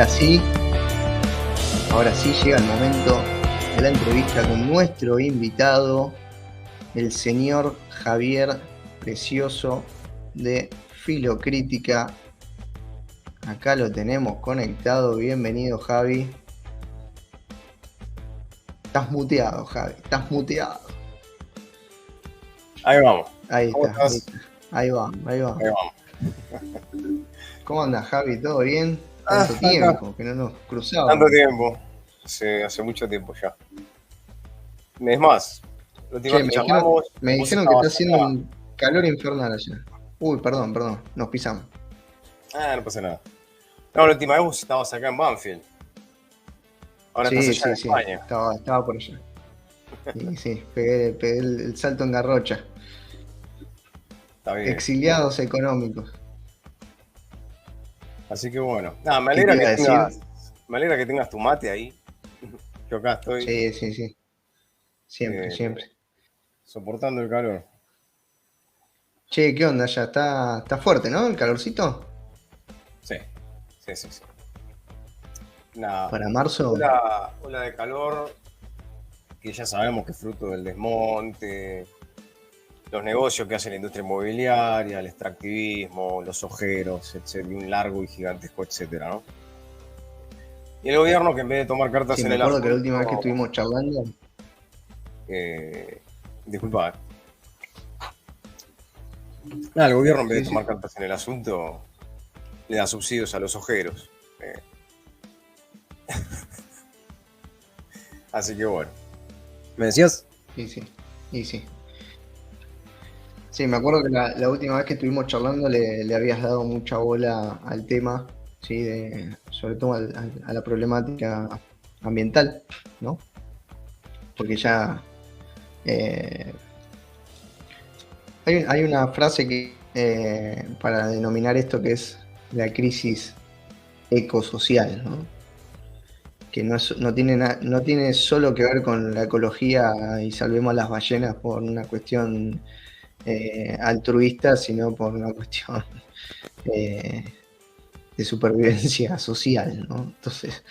sí, ahora sí llega el momento de la entrevista con nuestro invitado, el señor Javier Precioso de Filocrítica. Acá lo tenemos conectado. Bienvenido, Javi. Estás muteado, Javi. Estás muteado. Ahí vamos. Ahí ¿Cómo está. estás? Ahí vamos. Ahí vamos. ¿Cómo andas, Javi? ¿Todo bien? Tanto Acá. tiempo que no nos cruzábamos. Tanto tiempo. Hace mucho tiempo ya. Es más, la última Che, que charlamos, me vos dijeron que está estabas haciendo acá. un calor infernal allá. Uy, perdón. Nos pisamos. No pasa nada. No, la última vez vos estabas acá en Banfield. Ahora estás allá en Sí. España. Estaba por allá. Sí. Pegué el salto en Garrocha. Está bien. Exiliados económicos. Así que bueno. Nada, me ¿Qué te alegra iba a que decir? tengas tu mate ahí. Yo acá estoy Sí. Siempre. soportando el calor. Che, ¿qué onda allá? Está fuerte, ¿no? El calorcito. Sí. Una Para marzo. ola de calor que ya sabemos que es fruto del desmonte, los negocios que hace la industria inmobiliaria, el extractivismo, los ojeros, etcétera, y un largo y gigantesco etcétera, ¿no? Y el gobierno, que en vez de tomar cartas Sí, en me el acuerdo asunto, que la última vez que estuvimos charlando. disculpa, el gobierno en vez de Sí. tomar cartas en el asunto le da subsidios a los ojeros. Así que bueno. ¿Me decías? Sí. Sí, me acuerdo que la última vez que estuvimos charlando le habías dado mucha bola al tema, ¿sí? Sobre todo a la problemática ambiental, ¿no? Porque ya hay una frase que para denominar esto, que es la crisis ecosocial, ¿no? Que no tiene solo que ver con la ecología y salvemos a las ballenas por una cuestión altruista, sino por una cuestión de supervivencia social, ¿no? Entonces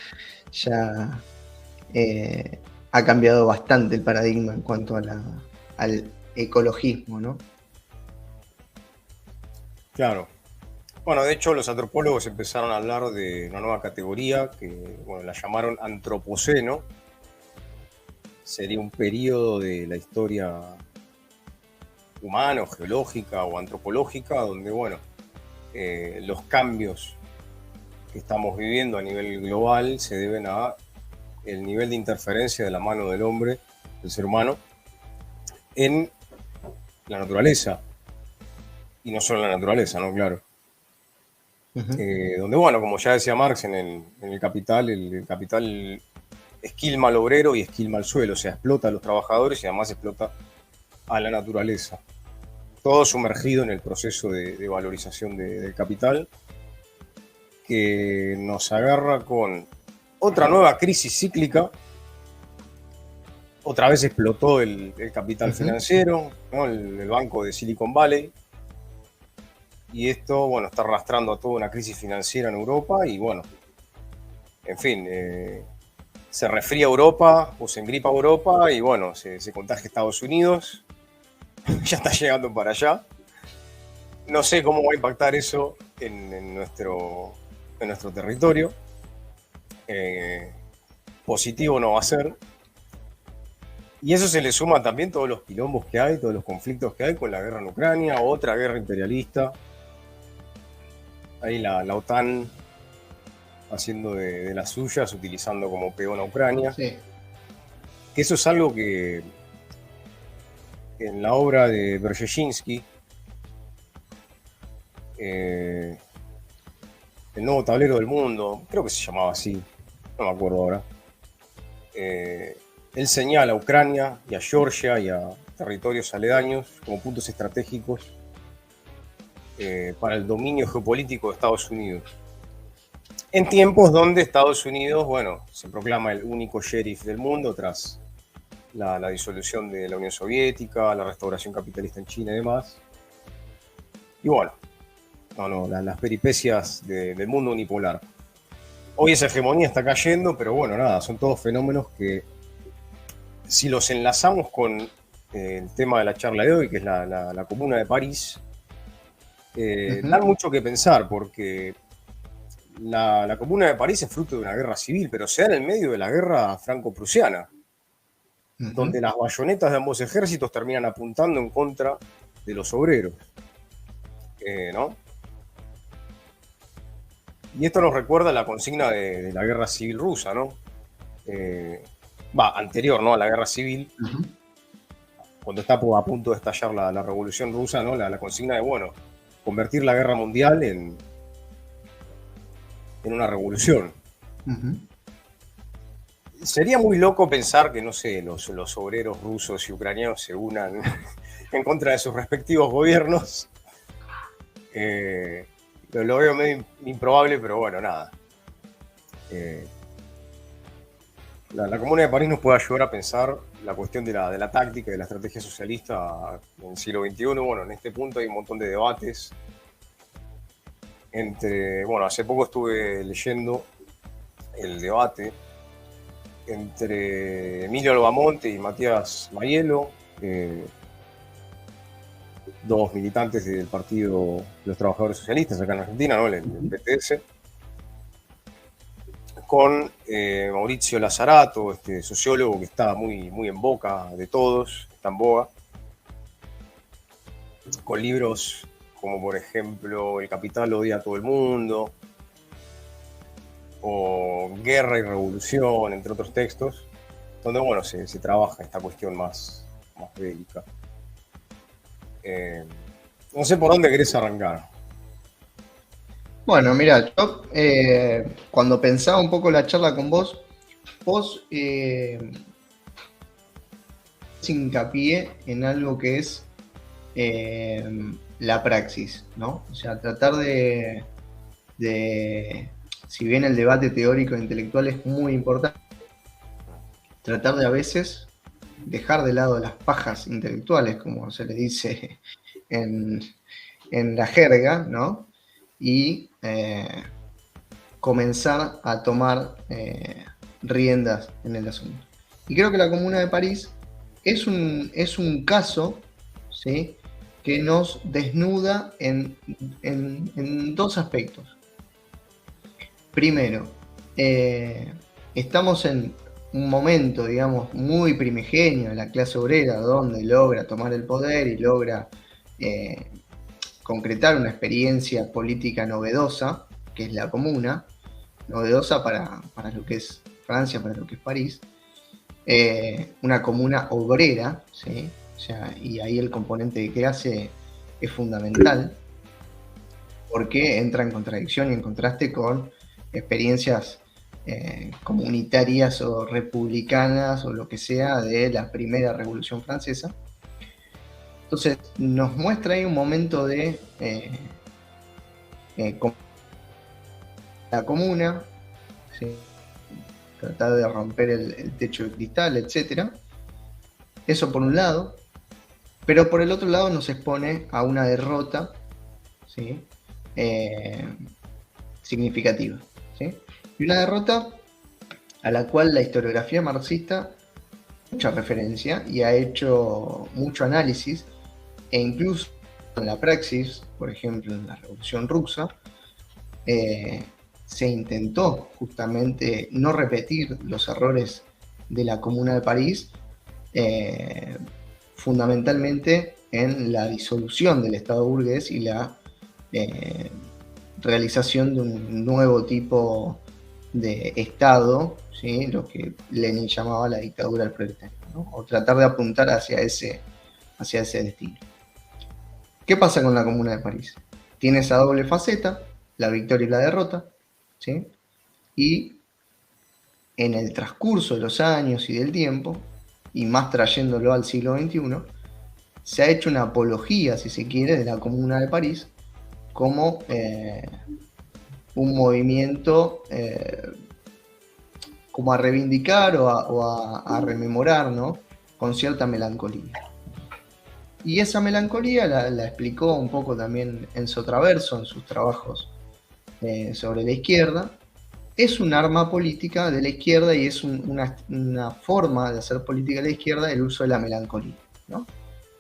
ya ha cambiado bastante el paradigma en cuanto al ecologismo, ¿no? Claro. Bueno, de hecho, los antropólogos empezaron a hablar de una nueva categoría que, bueno, la llamaron antropoceno. Sería un periodo de la historia humana, o geológica o antropológica, donde, bueno, los cambios que estamos viviendo a nivel global se deben a el nivel de interferencia de la mano del hombre, del ser humano, en la naturaleza. Y no solo en la naturaleza, ¿no? Claro. Donde, bueno, como ya decía Marx en el Capital, el Capital esquilma al obrero y esquilma al suelo, o sea, explota a los trabajadores y además explota a la naturaleza. Todo sumergido en el proceso de valorización del capital, que nos agarra con otra nueva crisis cíclica. Otra vez explotó el capital financiero, ¿no? El banco de Silicon Valley. Y esto, bueno, está arrastrando a toda una crisis financiera en Europa y, bueno, en fin, se resfría Europa o se engripa Europa y, bueno, se contagia Estados Unidos. Ya está llegando para allá. No sé cómo va a impactar eso en nuestro territorio. Positivo no va a ser. Y eso se le suma también todos los quilombos que hay, todos los conflictos que hay con la guerra en Ucrania, otra guerra imperialista. Ahí la OTAN haciendo de las suyas, utilizando como peón a Ucrania. Sí. Que eso es algo que en la obra de Brzezinski, El nuevo tablero del mundo, creo que se llamaba así, no me acuerdo ahora, él señala a Ucrania y a Georgia y a territorios aledaños como puntos estratégicos para el dominio geopolítico de Estados Unidos. En tiempos donde Estados Unidos, bueno, se proclama el único sheriff del mundo tras la disolución de la Unión Soviética, la restauración capitalista en China y demás. Y bueno, las peripecias del mundo unipolar. Hoy esa hegemonía está cayendo, pero bueno, nada, son todos fenómenos que si los enlazamos con el tema de la charla de hoy, que es la Comuna de París, dan mucho que pensar, porque la Comuna de París es fruto de una guerra civil, pero se da en el medio de la guerra franco-prusiana, donde las bayonetas de ambos ejércitos terminan apuntando en contra de los obreros, ¿no? Y esto nos recuerda la consigna de la guerra civil rusa, ¿no? Anterior, ¿no? A la guerra civil, cuando está a punto de estallar la revolución rusa, ¿no? La consigna de, bueno, convertir la guerra mundial en una revolución. Sería muy loco pensar que, no sé, los obreros rusos y ucranianos se unan en contra de sus respectivos gobiernos. Lo veo medio improbable, pero bueno, nada. La Comuna de París nos puede ayudar a pensar la cuestión de la táctica y de la estrategia socialista en el siglo XXI. Bueno, en este punto hay un montón de debates hace poco estuve leyendo el debate entre Emilio Albamonte y Matías Maiello, dos militantes del Partido de los Trabajadores Socialistas acá en Argentina, ¿no? el PTS, con Mauricio Lazarato, este sociólogo que está muy, muy en boca de todos, está en boga, con libros como por ejemplo El Capital odia a todo el mundo, o Guerra y Revolución, entre otros textos, donde bueno, se trabaja esta cuestión más bélica. No sé por dónde querés arrancar. Bueno, mira, yo cuando pensaba un poco la charla con vos hincapié en algo que es la praxis, ¿no? O sea, tratar de si bien el debate teórico e intelectual es muy importante, tratar de a veces dejar de lado las pajas intelectuales, como se le dice en la jerga, ¿no? Y comenzar a tomar riendas en el asunto. Y creo que la Comuna de París es un caso, ¿sí?, que nos desnuda en dos aspectos. Primero, estamos en un momento, digamos, muy primigenio de la clase obrera, donde logra tomar el poder y logra concretar una experiencia política novedosa, que es la Comuna, novedosa para lo que es Francia, para lo que es París, una comuna obrera, ¿sí? O sea, y ahí el componente de clase es fundamental, porque entra en contradicción y en contraste con experiencias comunitarias o republicanas o lo que sea de la primera Revolución Francesa. Entonces nos muestra ahí un momento de la comuna, ¿sí?, tratar de romper el techo de cristal, etc. Eso por un lado, pero por el otro lado nos expone a una derrota, ¿sí?, significativa, ¿sí? Y una derrota a la cual la historiografía marxista mucha referencia y ha hecho mucho análisis, e incluso en la praxis, por ejemplo en la Revolución Rusa, se intentó justamente no repetir los errores de la Comuna de París, fundamentalmente en la disolución del Estado burgués y la realización de un nuevo tipo de Estado, ¿sí?, lo que Lenin llamaba la dictadura del proletario, ¿no? O tratar de apuntar hacia ese destino. ¿Qué pasa con la Comuna de París? Tiene esa doble faceta, la victoria y la derrota, ¿sí? Y en el transcurso de los años y del tiempo, y más trayéndolo al siglo XXI, se ha hecho una apología, si se quiere, de la Comuna de París como un movimiento como a reivindicar o a rememorar, ¿no?, con cierta melancolía. Y esa melancolía la explicó un poco también Enzo Traverso en sus trabajos sobre la izquierda, es un arma política de la izquierda y es una forma de hacer política de la izquierda el uso de la melancolía, ¿no?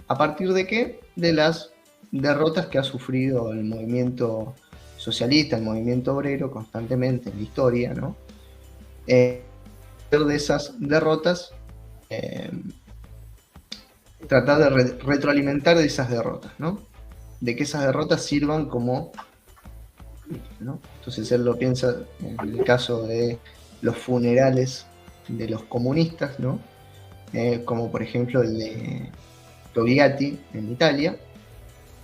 ¿A partir de qué? De las derrotas que ha sufrido el movimiento socialista, el movimiento obrero constantemente en la historia, ¿no? De esas derrotas, tratar de retroalimentar de esas derrotas, ¿no? De que esas derrotas sirvan como, ¿no? Entonces él lo piensa en el caso de los funerales de los comunistas, ¿no? Como por ejemplo el de Togliatti en Italia,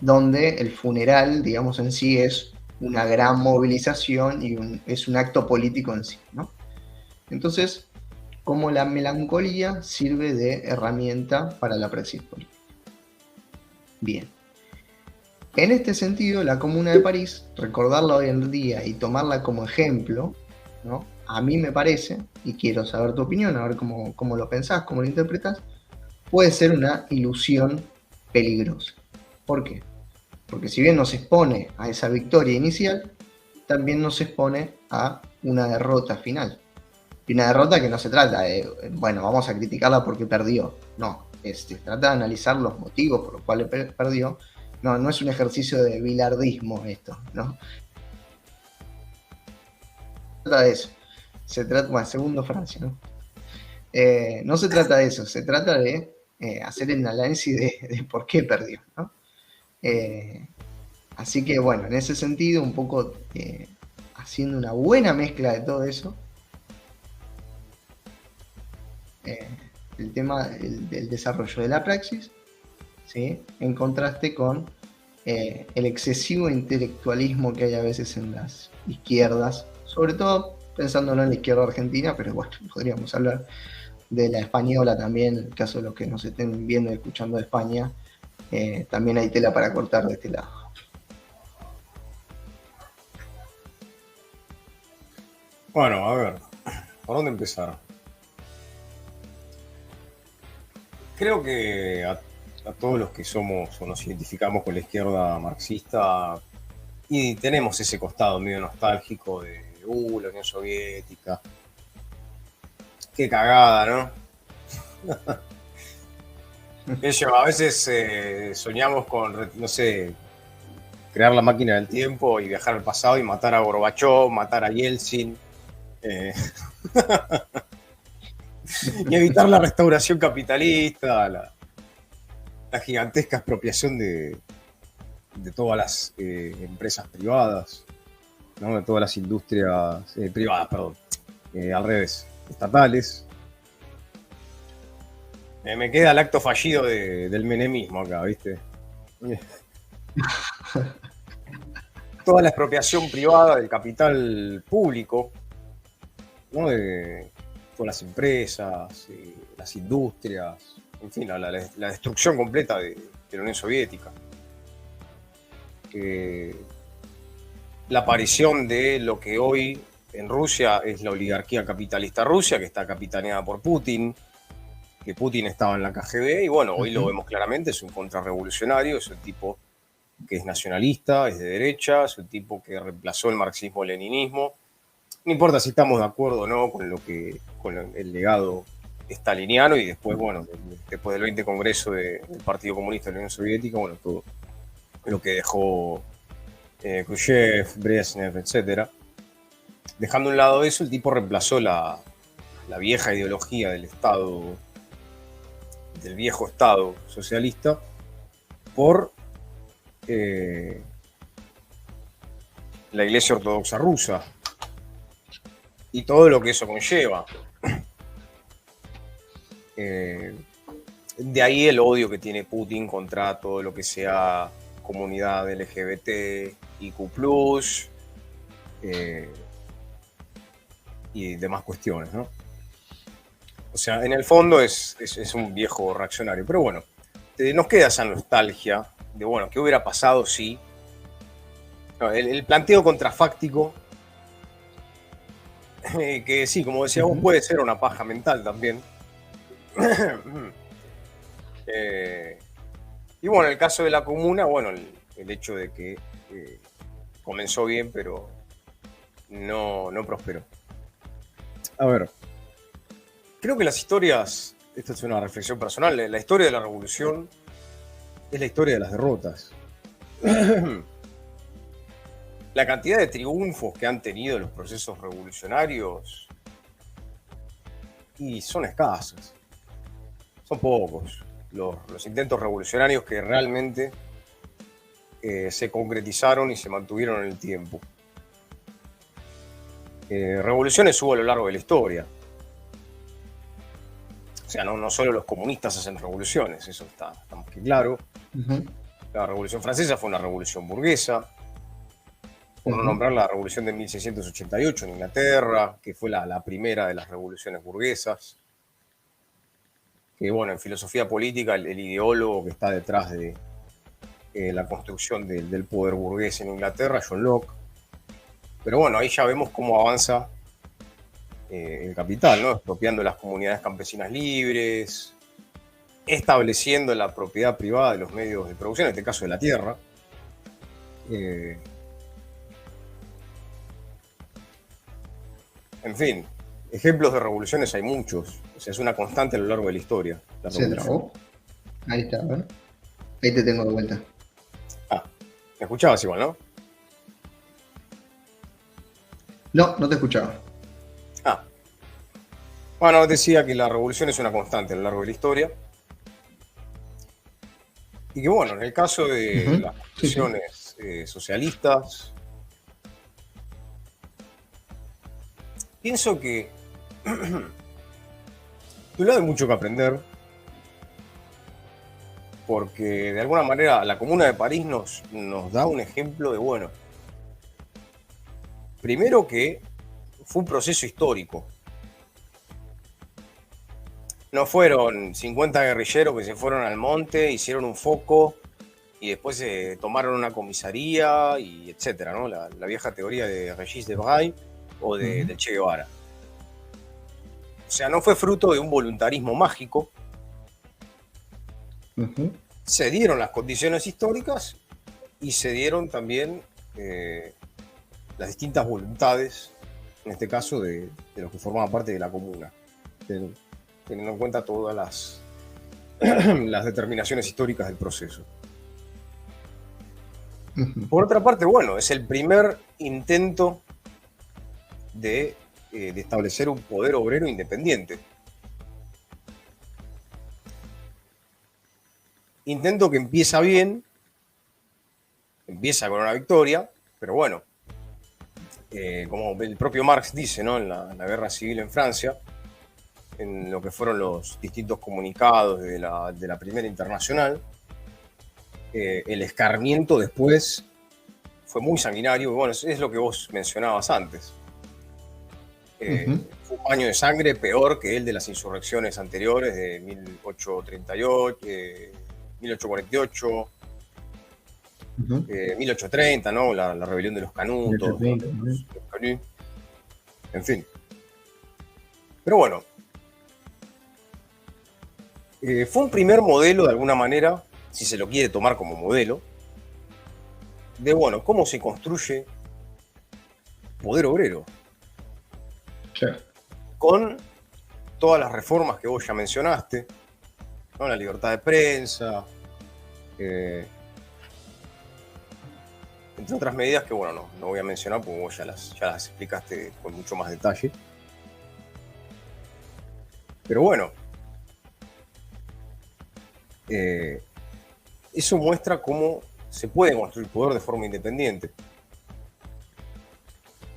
donde el funeral, digamos, en sí es una gran movilización y es un acto político en sí, ¿no? Entonces, cómo la melancolía sirve de herramienta para la praxis política. Bien. En este sentido, la Comuna de París, recordarla hoy en día y tomarla como ejemplo, ¿no? A mí me parece, y quiero saber tu opinión, a ver cómo lo pensás, cómo lo interpretas, puede ser una ilusión peligrosa. ¿Por qué? Porque si bien nos expone a esa victoria inicial, también nos expone a una derrota final. Y una derrota que no se trata de, bueno, vamos a criticarla porque perdió. No, se trata de analizar los motivos por los cuales perdió. No, no es un ejercicio de bilardismo esto, ¿no? Se trata de eso. Se trata, bueno, segundo Francia, ¿no? No se trata de eso, se trata de hacer el análisis de por qué perdió, ¿no? Así que bueno, en ese sentido, un poco haciendo una buena mezcla de todo eso, el tema del desarrollo de la praxis, ¿sí? En contraste con el excesivo intelectualismo que hay a veces en las izquierdas, sobre todo pensándolo en la izquierda argentina, pero bueno, podríamos hablar de la española también, en el caso de los que nos estén viendo y escuchando de España, también hay tela para cortar de este lado. Bueno, a ver, ¿por dónde empezar? Creo que a todos los que somos o nos identificamos con la izquierda marxista y tenemos ese costado medio nostálgico de la Unión Soviética. Qué cagada, ¿no? A veces soñamos con, no sé, crear la máquina del tiempo y viajar al pasado y matar a Gorbachev, matar a Yeltsin. Y evitar la restauración capitalista, la gigantesca expropiación de todas las empresas privadas, ¿no? De todas las industrias privadas, perdón, al revés, estatales. Me queda el acto fallido del menemismo acá, ¿viste? Toda la expropiación privada del capital público, ¿no? De todas las empresas, las industrias, en fin, la destrucción completa de la Unión Soviética. La aparición de lo que hoy en Rusia es la oligarquía capitalista rusa, que está capitaneada por Putin, que Putin estaba en la KGB, y bueno, hoy lo vemos claramente, es un contrarrevolucionario, es un tipo que es nacionalista, es de derecha, es un tipo que reemplazó el marxismo-leninismo. No importa si estamos de acuerdo o no con el legado staliniano, y después, bueno, después del 20 Congreso del Partido Comunista de la Unión Soviética, bueno, todo lo que dejó Khrushchev, Brezhnev, etc. Dejando a un lado eso, el tipo reemplazó la vieja ideología del Estado, del viejo Estado socialista, por la Iglesia Ortodoxa rusa y todo lo que eso conlleva. De ahí el odio que tiene Putin contra todo lo que sea comunidad LGBT, IQ+, y demás cuestiones, ¿no? O sea, en el fondo es un viejo reaccionario. Pero bueno, nos queda esa nostalgia de, bueno, ¿qué hubiera pasado si? No, el planteo contrafáctico, que sí, como decía vos, puede ser una paja mental también. Y bueno, en el caso de la comuna, bueno, el hecho de que comenzó bien, pero no prosperó. A ver, creo que las historias, esta es una reflexión personal, la historia de la revolución es la historia de las derrotas. La cantidad de triunfos que han tenido los procesos revolucionarios y son escasas, son pocos los intentos revolucionarios que realmente se concretizaron y se mantuvieron en el tiempo. Revoluciones hubo a lo largo de la historia. O sea, no solo los comunistas hacen revoluciones, eso está más que claro. La Revolución Francesa fue una revolución burguesa, por no nombrar la Revolución de 1688 en Inglaterra, que fue la primera de las revoluciones burguesas. Que bueno, en filosofía política, el ideólogo que está detrás de la construcción del poder burgués en Inglaterra, John Locke. Pero bueno, ahí ya vemos cómo avanza el capital, ¿no? Expropiando las comunidades campesinas libres, estableciendo la propiedad privada de los medios de producción, en este caso de la tierra. En fin, ejemplos de revoluciones hay muchos. O sea, es una constante a lo largo de la historia. Se trabó. Ahí está, ¿verdad? Ahí te tengo de vuelta. Ah, me escuchabas igual, ¿no? No, no te escuchaba. Ah. Bueno, decía que la revolución es una constante a lo largo de la historia. Y que bueno, en el caso de las revoluciones socialistas, pienso que de un lado hay mucho que aprender, porque de alguna manera la Comuna de París nos da un ejemplo de, bueno, primero que fue un proceso histórico. No fueron 50 guerrilleros que se fueron al monte, hicieron un foco y después tomaron una comisaría y etcétera, ¿no? La vieja teoría de Régis Debray o de Che Guevara. O sea, no fue fruto de un voluntarismo mágico. Se dieron las condiciones históricas y se dieron también las distintas voluntades, en este caso de los que formaban parte de la comuna, teniendo en cuenta todas las determinaciones históricas del proceso. Por otra parte, bueno, es el primer intento de establecer un poder obrero independiente. Intento que empieza bien, empieza con una victoria, pero bueno, como el propio Marx dice, ¿no? En la guerra civil en Francia, en lo que fueron los distintos comunicados de la Primera Internacional, el escarmiento después fue muy sanguinario, y bueno, es lo que vos mencionabas antes. Fue un baño de sangre peor que el de las insurrecciones anteriores de 1838, 1848, 1830, ¿no? La rebelión de los Canutos, los Canut, en fin. Pero bueno, fue un primer modelo, de alguna manera, si se lo quiere tomar como modelo, de, bueno, cómo se construye poder obrero. Sí. Con todas las reformas que vos ya mencionaste, ¿no? La libertad de prensa, entre otras medidas que, bueno, no voy a mencionar porque vos ya las explicaste con mucho más detalle. Pero bueno, eso muestra cómo se puede construir poder de forma independiente,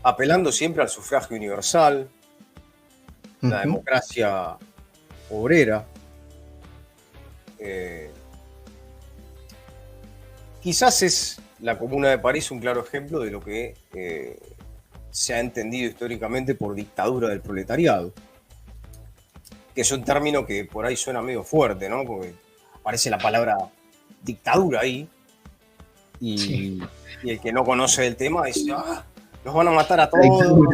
apelando siempre al sufragio universal, la democracia obrera. Quizás es la Comuna de París un claro ejemplo de lo que se ha entendido históricamente por dictadura del proletariado, que es un término que por ahí suena medio fuerte, ¿no? Porque aparece la palabra dictadura ahí y el que no conoce el tema dice, nos van a matar a todos.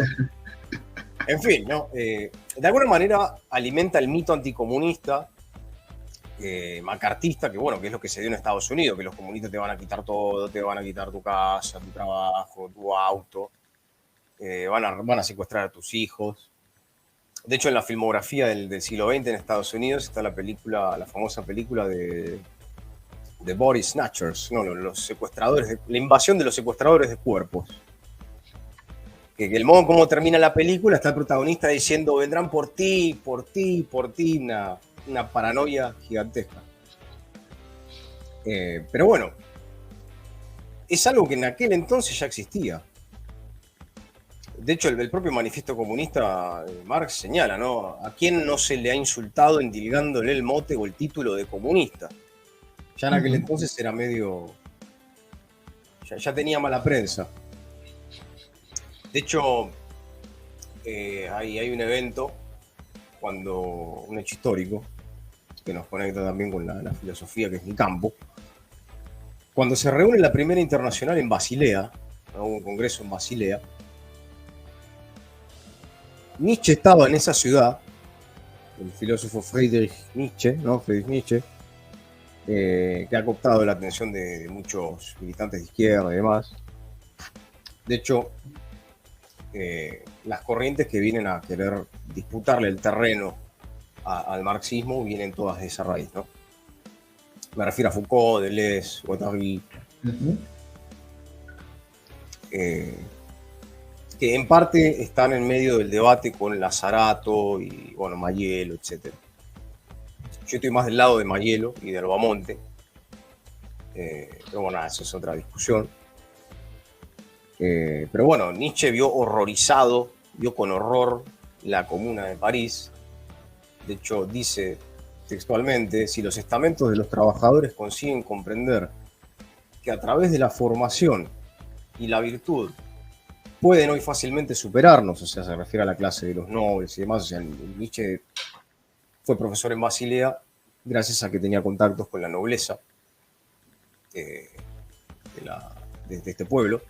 En fin, ¿no? De alguna manera alimenta el mito anticomunista, macartista, que bueno, que es lo que se dio en Estados Unidos, que los comunistas te van a quitar todo, te van a quitar tu casa, tu trabajo, tu auto, van a secuestrar a tus hijos. De hecho, en la filmografía del siglo XX en Estados Unidos está la famosa película de Body Snatchers, no, los secuestradores, la invasión de los secuestradores de cuerpos. Que el modo en cómo termina la película está el protagonista diciendo vendrán por ti, por ti, por ti, una paranoia gigantesca. Pero bueno, es algo que en aquel entonces ya existía. De hecho, el propio manifiesto comunista Marx señala, ¿no? ¿A quién no se le ha insultado endilgándole el mote o el título de comunista? Ya en aquel entonces era medio... Ya tenía mala prensa. De hecho, hay un evento, un hecho histórico, que nos conecta también con la filosofía, que es mi campo. Cuando se reúne la primera internacional en Basilea, ¿no? Un congreso en Basilea, Nietzsche estaba en esa ciudad, el filósofo Friedrich Nietzsche, ¿no? Friedrich Nietzsche, que ha captado la atención de muchos militantes de izquierda y demás. De hecho, las corrientes que vienen a querer disputarle el terreno al marxismo vienen todas de esa raíz, ¿no? Me refiero a Foucault, Deleuze, Guattari, que en parte están en medio del debate con Lazzarato y, bueno, Mayelo, etc. Yo estoy más del lado de Mayelo y de Albamonte, pero bueno, esa es otra discusión. Pero bueno, Nietzsche vio con horror la Comuna de París. De hecho, dice textualmente, si los estamentos de los trabajadores consiguen comprender que a través de la formación y la virtud pueden hoy fácilmente superarnos, o sea, se refiere a la clase de los nobles y demás, o sea, Nietzsche fue profesor en Basilea gracias a que tenía contactos con la nobleza de este pueblo,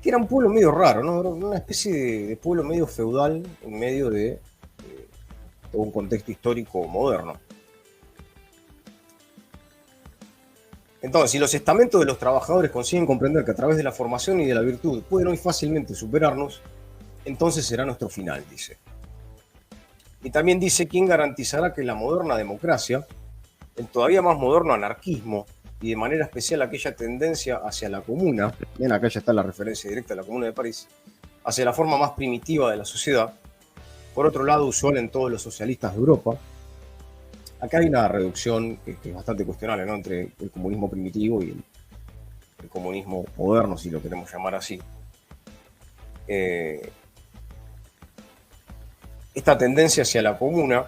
que era un pueblo medio raro, ¿no? Era una especie de pueblo medio feudal en medio de todo un contexto histórico moderno. Entonces, si los estamentos de los trabajadores consiguen comprender que a través de la formación y de la virtud pueden hoy fácilmente superarnos, entonces será nuestro final, dice. Y también dice, ¿quién garantizará que la moderna democracia, el todavía más moderno anarquismo y de manera especial aquella tendencia hacia la comuna, bien, acá ya está la referencia directa a la Comuna de París, hacia la forma más primitiva de la sociedad, por otro lado usual en todos los socialistas de Europa? Acá hay una reducción que es bastante cuestionable, ¿no?, entre el comunismo primitivo y el comunismo moderno, si lo queremos llamar así. Esta tendencia hacia la comuna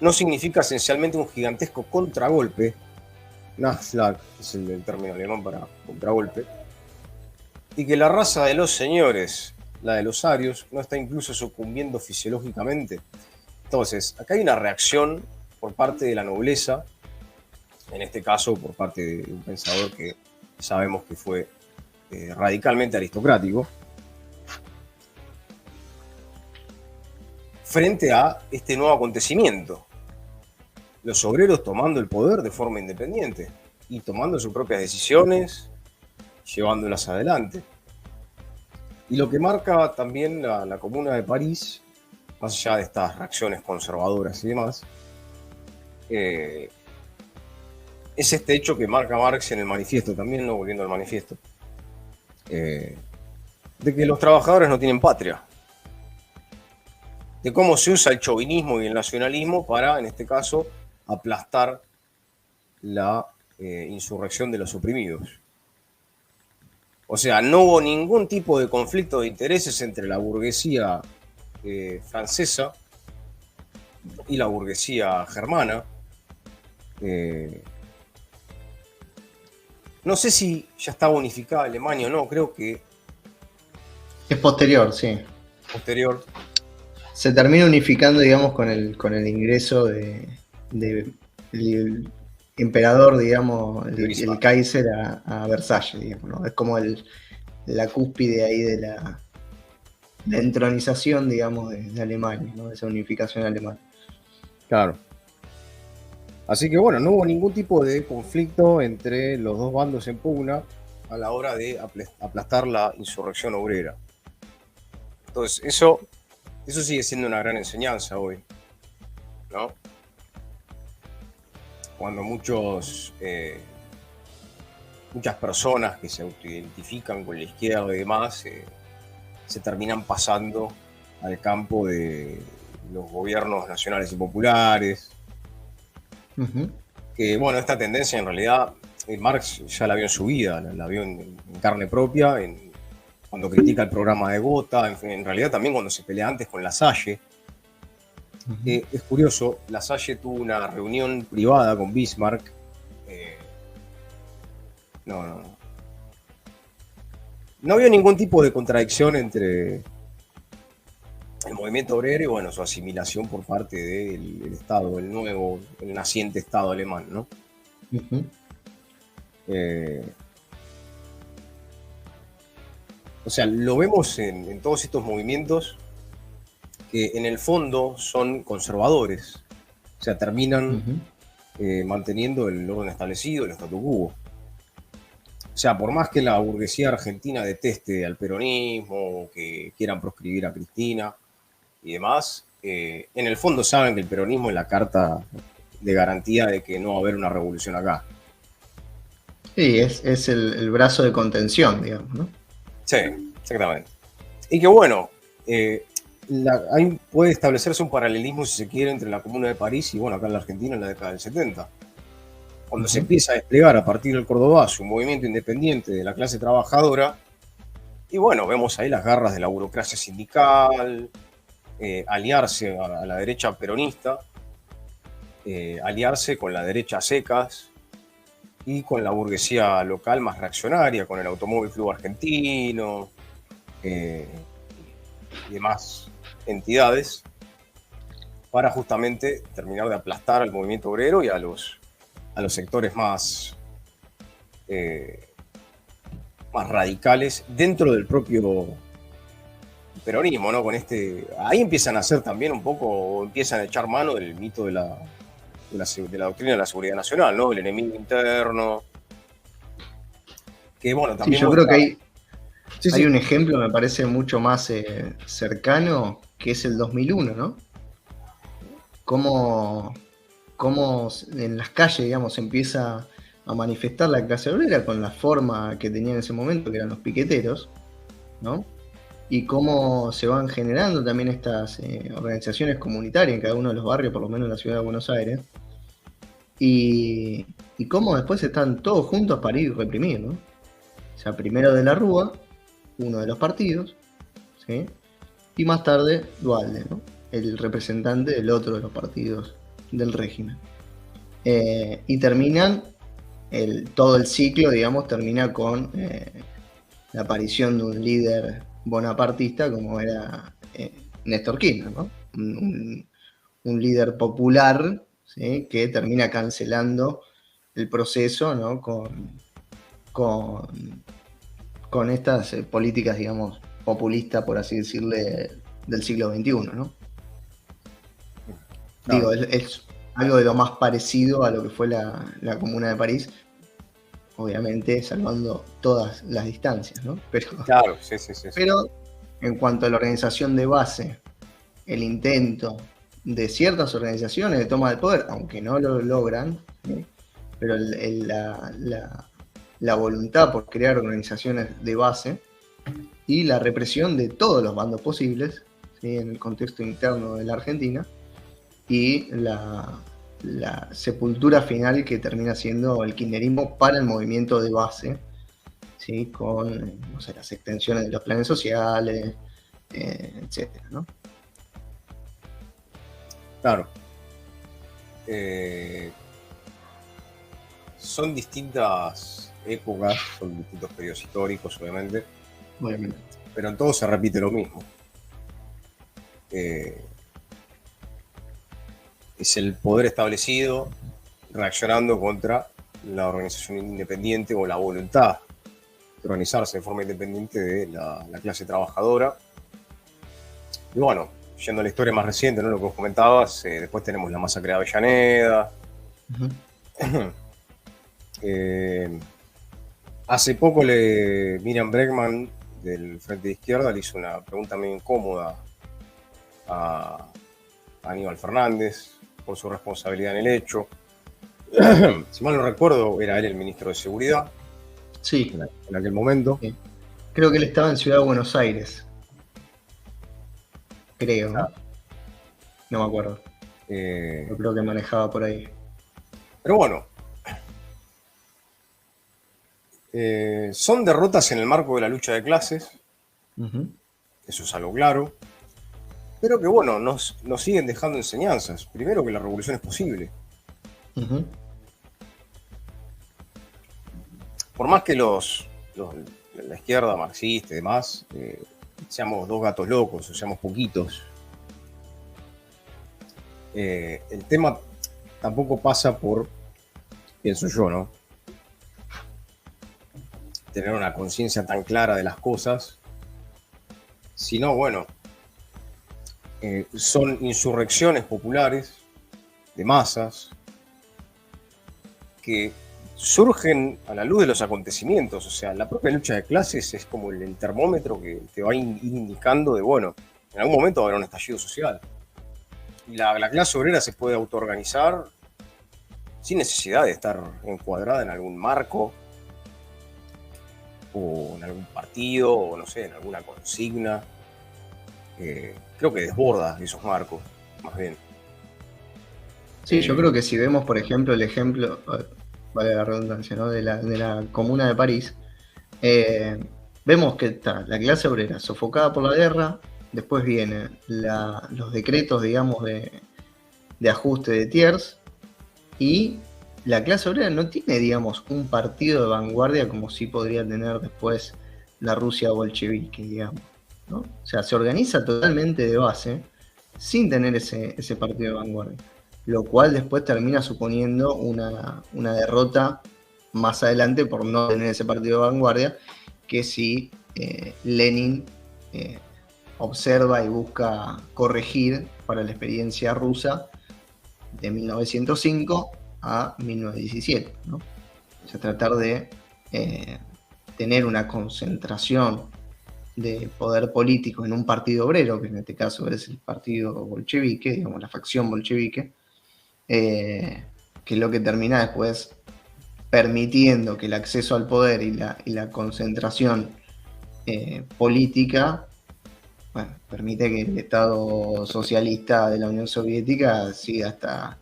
no significa esencialmente un gigantesco contragolpe, Nachschlag es el término alemán para contragolpe, y que la raza de los señores, la de los arios, no está incluso sucumbiendo fisiológicamente. Entonces, acá hay una reacción por parte de la nobleza, en este caso por parte de un pensador que sabemos que fue radicalmente aristocrático, frente a este nuevo acontecimiento. Los obreros tomando el poder de forma independiente y tomando sus propias decisiones, llevándolas adelante. Y lo que marca también la Comuna de París, más allá de estas reacciones conservadoras y demás, es este hecho que marca Marx en el manifiesto, también, no volviendo al manifiesto, de que los trabajadores no tienen patria, de cómo se usa el chauvinismo y el nacionalismo para, en este caso, aplastar la insurrección de los oprimidos. O sea, no hubo ningún tipo de conflicto de intereses entre la burguesía francesa y la burguesía germana. No sé si ya estaba unificada Alemania o no, creo que es posterior, sí. Posterior. Se termina unificando, digamos, con el ingreso del emperador, digamos, el Kaiser a Versalles, digamos, ¿no? Es como la cúspide ahí de la entronización, digamos, de Alemania, ¿no? Esa unificación alemana. Claro. Así que bueno, no hubo ningún tipo de conflicto entre los dos bandos en pugna a la hora de aplastar la insurrección obrera. Entonces, eso sigue siendo una gran enseñanza hoy, ¿no? Cuando muchas personas que se autoidentifican con la izquierda y demás se terminan pasando al campo de los gobiernos nacionales y populares. Ujú. Que bueno, esta tendencia en realidad Marx ya la vio en su vida, la vio en carne propia, cuando critica el programa de Gotha, en realidad también cuando se pelea antes con Lasalle. Ujú. Es curioso, Lasalle tuvo una reunión privada con Bismarck. eh, no, no había ningún tipo de contradicción entre el movimiento obrero y bueno, su asimilación por parte del Estado, el naciente Estado alemán, ¿no? Ujú. Eh, o sea, lo vemos en todos estos movimientos que en el fondo son conservadores, o sea, terminan Ujú. manteniendo el orden establecido, el statu quo. O sea, por más que la burguesía argentina deteste al peronismo, que quieran proscribir a Cristina y demás, en el fondo saben que el peronismo es la carta de garantía de que no va a haber una revolución acá. Sí, es el brazo de contención, digamos, ¿no? Sí, exactamente. Y que bueno, ahí puede establecerse un paralelismo, si se quiere, entre la Comuna de París y bueno, acá en la Argentina en la década del 70. Cuando se Ujú. empieza a desplegar a partir del Cordobazo un movimiento independiente de la clase trabajadora, y bueno, vemos ahí las garras de la burocracia sindical, aliarse a la derecha peronista, aliarse con la derecha a secas y con la burguesía local más reaccionaria, con el Automóvil Club Argentino eh, y demás entidades, para justamente terminar de aplastar al movimiento obrero y a los sectores eh, más radicales dentro del propio peronismo, ¿no? Ahí empiezan a hacer también un poco, empiezan a echar mano del mito de la doctrina de la seguridad nacional, ¿no? El enemigo interno, que bueno, Sí, también yo creo muestra. que Sí, hay sí, un ejemplo, me parece mucho más cercano, que es el 2001, ¿no? Cómo, cómo en las calles, digamos, se empieza a manifestar la clase obrera con la forma que tenía en ese momento, que eran los piqueteros, ¿no? Y cómo se van generando también estas organizaciones comunitarias en cada uno de los barrios, por lo menos en la ciudad de Buenos Aires, y cómo después están todos juntos para ir a reprimir, ¿no? O sea, primero de la Rúa, uno de los partidos, ¿sí? Y más tarde Duhalde, ¿no? El representante del otro de los partidos del régimen. Y terminan, todo el ciclo, digamos, termina con la aparición de un líder bonapartista como era Néstor Kirchner, ¿no? Un líder popular, ¿sí? Que termina cancelando el proceso, ¿no? Con, con estas políticas, digamos, populistas, por así decirle, del siglo XXI, ¿no? Digo, claro, es algo de lo más parecido a lo que fue la Comuna de París, obviamente salvando todas las distancias, ¿no? claro, sí, sí, sí, sí. Pero en cuanto a la organización de base, el intento de ciertas organizaciones de toma del poder, aunque no lo logran, ¿sí? Pero la voluntad por crear organizaciones de base y la represión de todos los bandos posibles, ¿sí? En el contexto interno de la Argentina, y la sepultura final que termina siendo el kirchnerismo para el movimiento de base, ¿sí? Con, no sé, las extensiones de los planes sociales, etcétera, ¿no? Claro. Eh, son distintas épocas, son distintos periodos históricos, obviamente, Obviamente. pero en todo se repite lo mismo. Eh, es el poder establecido reaccionando contra la organización independiente o la voluntad de organizarse de forma independiente de la clase trabajadora. Y bueno, yendo a la historia más reciente, ¿no? Lo que vos comentabas, después tenemos la masacre de Avellaneda. Uh-huh. Hace poco Miriam Bregman del Frente de Izquierda le hizo una pregunta muy incómoda a Aníbal Fernández por su responsabilidad en el hecho. Si mal no recuerdo, era él el ministro de Seguridad Sí. en aquel momento. Sí. Creo que él estaba en Ciudad de Buenos Aires. Creo, ¿no? No me acuerdo. Yo creo que manejaba por ahí. Pero bueno, son derrotas en el marco de la lucha de clases, eso es algo claro, pero que bueno, nos siguen dejando enseñanzas. Primero, que la revolución es posible. Por más que la izquierda marxista y demás, seamos dos gatos locos o seamos poquitos, el tema tampoco pasa por, pienso yo, ¿no?, tener una conciencia tan clara de las cosas, sino, bueno, son insurrecciones populares de masas que surgen a la luz de los acontecimientos. O sea, la propia lucha de clases es como el termómetro que te va indicando de, bueno, en algún momento va a haber un estallido social. Y la clase obrera se puede autoorganizar sin necesidad de estar encuadrada en algún marco o en algún partido, o no sé, en alguna consigna. Creo que desborda esos marcos, más bien. Sí, yo creo que si vemos, por ejemplo, el ejemplo, vale la redundancia, ¿no?, de la Comuna de París, vemos que está la clase obrera sofocada por la guerra, después vienen los decretos, digamos, de ajuste de Thiers, y la clase obrera no tiene, digamos, un partido de vanguardia como sí podría tener después la Rusia bolchevique, digamos, ¿no? O sea, se organiza totalmente de base sin tener ese partido de vanguardia, lo cual después termina suponiendo una derrota más adelante por no tener ese partido de vanguardia, que si Lenin observa y busca corregir para la experiencia rusa de 1905 a 1917, ¿no? O sea, tratar de tener una concentración de poder político en un partido obrero, que en este caso es el partido bolchevique, digamos, la facción bolchevique, que es lo que termina después permitiendo que el acceso al poder y la concentración política, bueno, permite que el Estado socialista de la Unión Soviética siga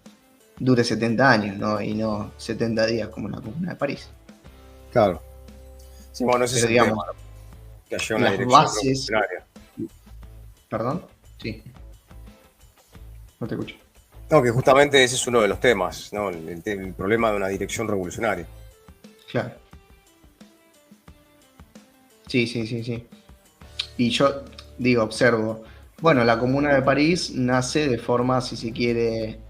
dure 70 años, ¿no? Y no 70 días como la Comuna de París. Claro. Sí, bueno, ese pero es digamos, el tema, que haya una las dirección bases... revolucionaria. ¿Perdón? Sí. No te escucho. No, que justamente ese es uno de los temas, ¿no? El problema de una dirección revolucionaria. Claro. Sí. Y yo digo, observo, bueno, la Comuna de París nace de forma, si se quiere,